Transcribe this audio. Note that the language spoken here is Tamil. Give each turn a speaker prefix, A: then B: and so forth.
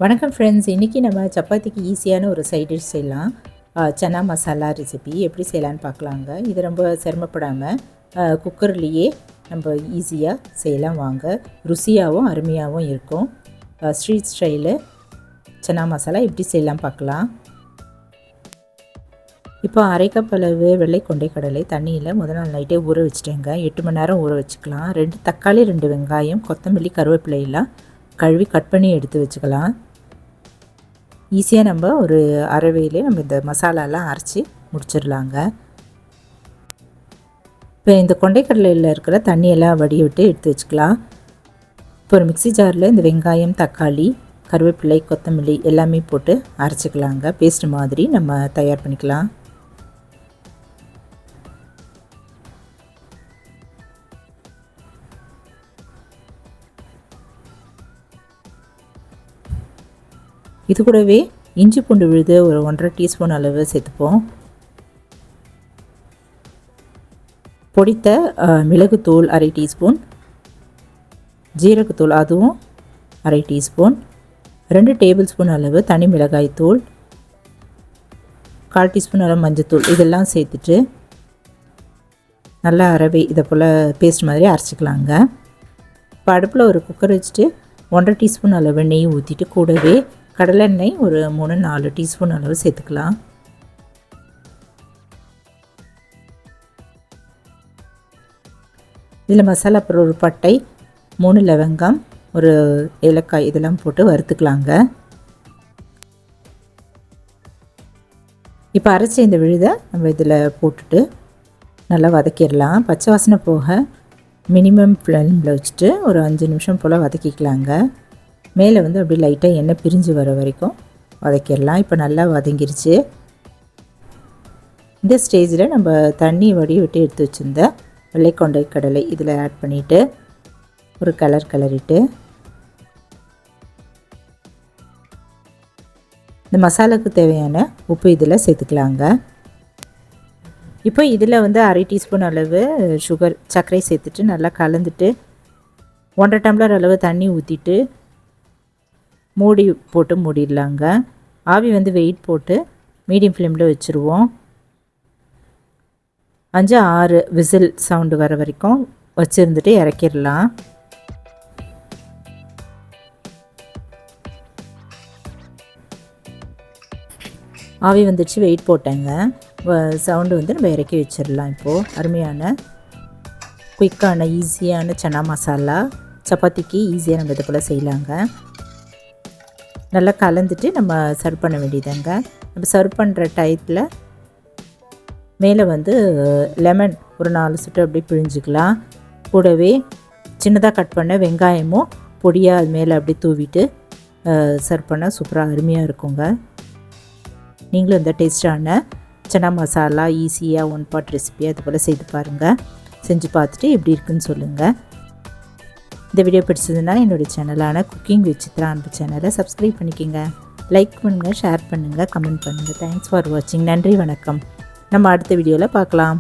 A: வணக்கம் ஃப்ரெண்ட்ஸ், இன்றைக்கி நம்ம சப்பாத்திக்கு ஈஸியான ஒரு சைட் டிஷ் செய்யலாம். சன்னா மசாலா ரெசிபி எப்படி செய்யலான்னு பார்க்கலாங்க. இது ரொம்ப சிரமப்படாமல் குக்கர்லேயே நம்ம ஈஸியாக செய்யலாம். வாங்க, ருசியாகவும் அருமையாகவும் இருக்கும். ஸ்ட்ரீட் ஸ்டைலு சன்னா மசாலா எப்படி செய்யலாம் பார்க்கலாம். இப்போ அரை கப் அளவு வெள்ளை கொண்டை கடலை தண்ணியில் முதல் நாள் நைட்டே ஊற வச்சுட்டேங்க. 8 மணி நேரம் ஊற வச்சுக்கலாம். 2 தக்காளி, 2 வெங்காயம், கொத்தமல்லி, கருவேப்பிலையெல்லாம் கழுவி கட் பண்ணி எடுத்து வச்சுக்கலாம். ஈஸியாக நம்ம ஒரு அரைவையிலே நம்ம இந்த மசாலாலாம் அரைச்சி முடிச்சிடலாங்க. இப்போ இந்த கொண்டைக்கடலையில் இருக்கிற தண்ணியெல்லாம் வடிய விட்டு எடுத்து வச்சுக்கலாம். இப்போ ஒரு மிக்சி ஜாரில் இந்த வெங்காயம், தக்காளி, கருவேப்பிலை, கொத்தமல்லி எல்லாமே போட்டு அரைச்சிக்கலாங்க. பேஸ்ட் மாதிரி நம்ம தயார் பண்ணிக்கலாம். இது கூடவே இஞ்சி பூண்டு விழுது ஒரு 1.5 டீஸ்பூன் அளவு சேர்த்துப்போம். பொடித்த மிளகுத்தூள் அரை டீஸ்பூன், ஜீரகத்தூள் அதுவும் அரை டீஸ்பூன், 2 டேபிள் ஸ்பூன் அளவு தனி மிளகாய் தூள், 1/4 டீஸ்பூன் அளவு மஞ்சத்தூள் இதெல்லாம் சேர்த்துட்டு நல்லா அரவை இதை போல் பேஸ்ட் மாதிரி அரைச்சிக்கலாங்க. இப்போ அடுப்பில் ஒரு குக்கர் வச்சுட்டு 1.5 டீஸ்பூன் அளவு நெய் ஊற்றிட்டு கூடவே கடலெண்ணெய் ஒரு 3-4 டீஸ்பூன் அளவு சேர்த்துக்கலாம். இதில் மசாலா அப்புறம் ஒரு பட்டை, 3 லவங்கம், ஒரு ஏலக்காய் இதெல்லாம் போட்டு வறுத்துக்கலாங்க. இப்போ அரைச்ச இந்த விழுதை நம்ம இதில் போட்டுட்டு நல்லா வதக்கிடலாம். பச்சை வாசனை போக மினிமம் ஃப்ளேமில் வச்சுட்டு ஒரு 5 நிமிஷம் போல் வதக்கிக்கலாங்க. மேலே அப்படி லைட்டாக எண்ணெய் பிரிஞ்சு வர வரைக்கும் வதக்கிடலாம். இப்போ நல்லா வதங்கிருச்சு. இந்த ஸ்டேஜில் நம்ம தண்ணி வடிய விட்டு எடுத்து வச்சுருந்த வெள்ளைக்கொண்டை கடலை இதில் ஆட் பண்ணிவிட்டு ஒரு கிளறிட்டு இந்த மசாலாவுக்கு தேவையான உப்பு இதில் சேர்த்துக்கலாங்க. இப்போ இதில் 1/2 டீஸ்பூன் அளவு சர்க்கரை சேர்த்துட்டு நல்லா கலந்துட்டு 1.5 டம்ளர் அளவு தண்ணி ஊற்றிட்டு மூடி போட்டு மூடிடலாங்க. ஆவி வெயிட் போட்டு மீடியம் ஃப்ளேமில் வச்சுருவோம். 5-6 விசில் சவுண்டு வர வரைக்கும் வச்சுருந்துட்டு இறக்கிடலாம். ஆவி வந்துடுச்சு, வெயிட் போட்டேங்க. சவுண்டு நம்ம இறக்கி வச்சிடலாம். இப்போது அருமையான குயிக்கான ஈஸியான சன்னா மசாலா சப்பாத்திக்கு ஈஸியாக நம்ம இதை போல் செய்யலாங்க. நல்லா கலந்துட்டு நம்ம சர்வ் பண்ண வேண்டியதாங்க. நம்ம சர்வ் பண்ணுற டயத்தில் மேலே லெமன் ஒரு 4 சுட்டு அப்படியே பிழிஞ்சிக்கலாம். கூடவே சின்னதாக கட் பண்ண வெங்காயமும் பொடியாக அது மேலே அப்படியே தூவிட்டு சர்வ் பண்ணால் சூப்பராக அருமையாக இருக்குங்க. நீங்களும் இந்த டேஸ்டான சன்னா மசாலா ஈஸியாக 1 பாட் ரெசிபியாக அது போல் செய்து பாருங்கள். செஞ்சு பார்த்துட்டு எப்படி இருக்குன்னு சொல்லுங்கள். இந்த வீடியோ பிடிச்சதுன்னா என்னுடைய சேனலான குக்கிங் வித் சித்ரா அன்பு சேனலை சப்ஸ்கிரைப் பண்ணிக்கோங்க. லைக் பண்ணுங்கள், ஷேர் பண்ணுங்கள், கமெண்ட் பண்ணுங்கள். தேங்க்ஸ் ஃபார் வாட்சிங். நன்றி, வணக்கம். நம்ம அடுத்த வீடியோவில் பார்க்கலாம்.